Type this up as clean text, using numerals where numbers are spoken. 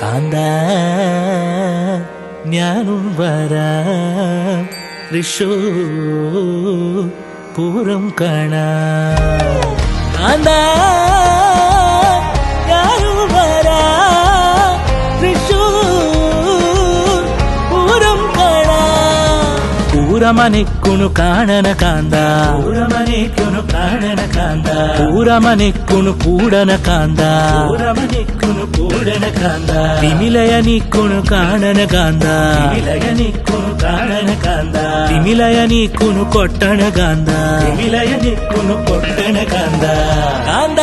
കാന്ത ഞാനും വരാം തൃശൂർ പൂരം കാണാം. കാന്ത ഞാനും വരാം തൃശൂർ പൂരം കാണാം. പൂരമനെക്കുണു കാണന കാന്ത, പൂരമനെക്കുണു കാണന കാന്ത, പൂരമനെക്കുണു കൂടന കാന്ത, പൂരമനെക്കുണു കൂടന കാന്ത, വിമിലയ നീക്കുണു കാണന കാന്ത, വിമിലയ നീക്കുണു കാണന കാന്ത, വിമിലയ നീക്കുണു കൊട്ടണ കാന്ത, വിമിലയ നീക്കുണു കൊട്ടണ കാന്ത. കാന്ത